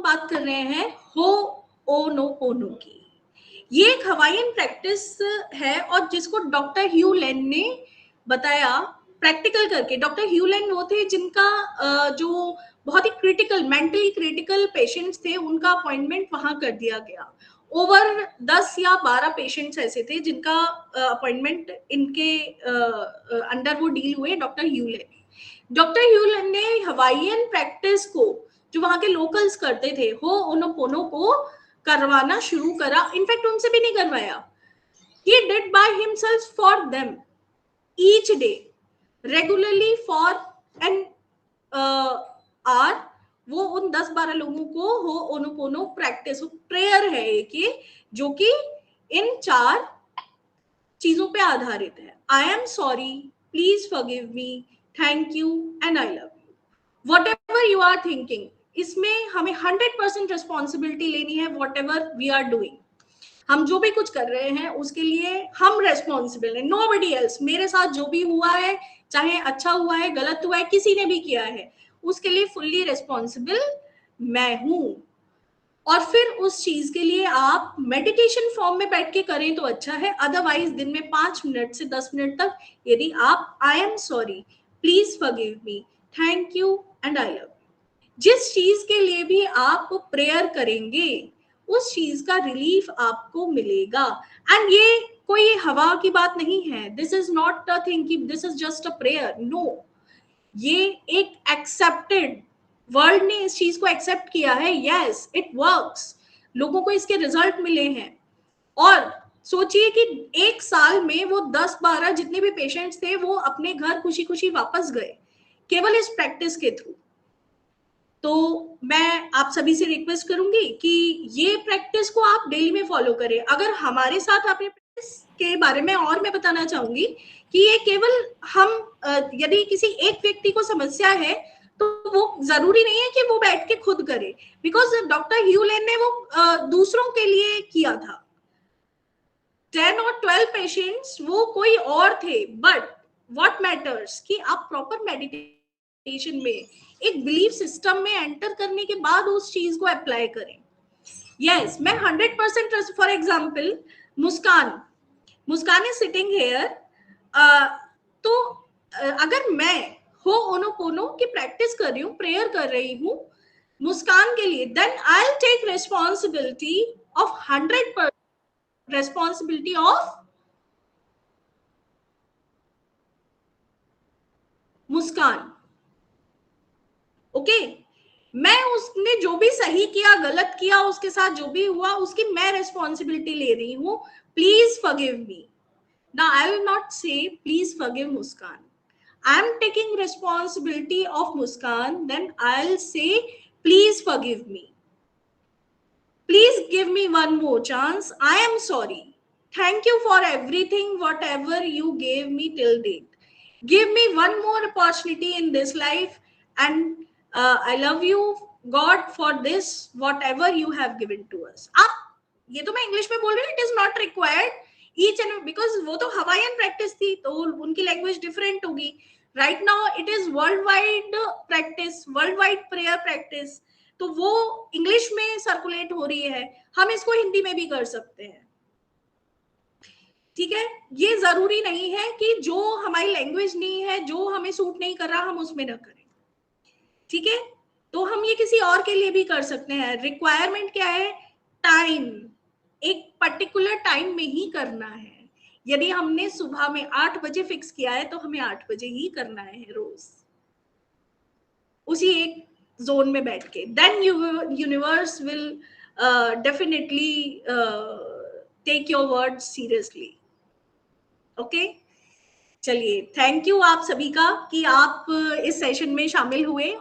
हम बात कर रहे हैं हो ओनोपोनो की। ये एक हवाईयन प्रैक्टिस है और जिसको डॉक्टर ह्यू लेन ने बताया प्रैक्टिकल करके। डॉक्टर ह्यू लेन वो थे जिनका जो बहुत ही क्रिटिकल, मेंटली क्रिटिकल पेशेंट्स थे, उनका अपॉइंटमेंट वहां कर दिया गया। ओवर 10 या 12 पेशेंट्स ऐसे थे जिनका अपॉइंटमेंट इनके अंडर वो डील हुए डॉक्टर ह्यू लेन। डॉक्टर ह्यू लेन ने हवाईयन प्रैक्टिस को, जो वहां के लोकल्स करते थे, हो ओनोपोनो को करवाना शुरू करा। इनफैक्ट उनसे भी नहीं करवाया, he did by himself for them each day regularly for an hour। वो उन 10-12 लोगों को हो ओनोपोनो प्रैक्टिस, प्रेयर है एक ये, जो कि इन 4 चीजों पे आधारित है। I am sorry, please forgive me, thank you and I love you. Whatever you are thinking, इसमें हमें 100% रिस्पॉन्सिबिलिटी लेनी है। Whatever we are doing, हम जो भी कुछ कर रहे हैं उसके लिए हम रेस्पॉन्सिबल है, नोबडी एल्स। मेरे साथ जो भी हुआ है, चाहे अच्छा हुआ है, गलत हुआ है, किसी ने भी किया है, उसके लिए फुल्ली रेस्पॉन्सिबल मैं हूं। और फिर उस चीज के लिए आप मेडिटेशन फॉर्म में बैठ के करें तो अच्छा है। अदरवाइज दिन में 5 मिनट से 10 मिनट तक यदि आप आई am sorry, please forgive me, thank you and I love, जिस चीज के लिए भी आप प्रेयर करेंगे उस चीज का रिलीफ आपको मिलेगा। एंड ये कोई हवा की बात नहीं है, this is not a thing कि this is just a prayer, no. ये एक एक्सेप्टेड, वर्ल्ड ने इस चीज को एक्सेप्ट किया है। यस, इट वर्क्स, लोगों को इसके रिजल्ट मिले हैं। और सोचिए कि एक साल में वो 10-12 जितने भी पेशेंट्स थे वो अपने घर खुशी खुशी वापस गए, केवल इस प्रैक्टिस के थ्रू। तो मैं आप सभी से रिक्वेस्ट करूंगी कि ये प्रैक्टिस को आप डेली में फॉलो करें। अगर हमारे साथ आप ये प्रैक्टिस के बारे में और मैं बताना चाहूंगी कि ये केवल हम यदि किसी एक व्यक्ति को समस्या है तो वो जरूरी नहीं है कि वो बैठ के खुद करे, बिकॉज डॉक्टर ह्यू लेन ने वो दूसरों के लिए किया था। 10 और 12 पेशेंट्स वो कोई और थे, बट व्हाट मैटर्स कि आप प्रॉपर मेडिटेशन में एक बिलीफ सिस्टम में एंटर करने के बाद उस चीज को अप्लाई करें। यस, मैं 100% for example Muskan, Muskan is sitting here, तो अगर मैं हो ओनोपोनो की प्रैक्टिस कर रही हूँ, प्रेयर कर रही हूँ मुस्कान के लिए, then I will take responsibility of 100% responsibility of Muskan. Okay, मैं उसने जो भी सही किया, गलत किया, उसके साथ जो भी हुआ उसकी मैं रिस्पॉन्सिबिलिटी ले रही हूं। Please forgive me. Now I will not say please forgive Muskan, I am taking responsibility of Muskan, then I will say please forgive me, please give me one more chance, I am sorry, thank you for everything whatever you gave me till date, give me one more opportunity in this life, and I love you God for this whatever you have given to us। आप, ये तो मैं English में बोल रही हूँ, it is not required each and, because वो तो हवाईयन प्रैक्टिस थी तो उनकी लैंग्वेज डिफरेंट होगी। Right now it is world wide practice, world wide prayer practice, तो वो इंग्लिश में सर्कुलेट हो रही है, हम इसको हिंदी में भी कर सकते हैं। ठीक है, ये जरूरी नहीं है कि जो हमारी लैंग्वेज नहीं है, जो हमें सूट नहीं कर रहा, हम उसमें ना करें। ठीक है, तो हम ये किसी और के लिए भी कर सकते हैं। रिक्वायरमेंट क्या है? टाइम, एक पर्टिकुलर टाइम में ही करना है। यदि हमने सुबह में 8 बजे फिक्स किया है तो हमें 8 बजे ही करना है रोज, उसी एक जोन में बैठ के। Then universe will definitely take your word seriously. Okay, चलिए, थैंक यू आप सभी का कि आप इस सेशन में शामिल हुए।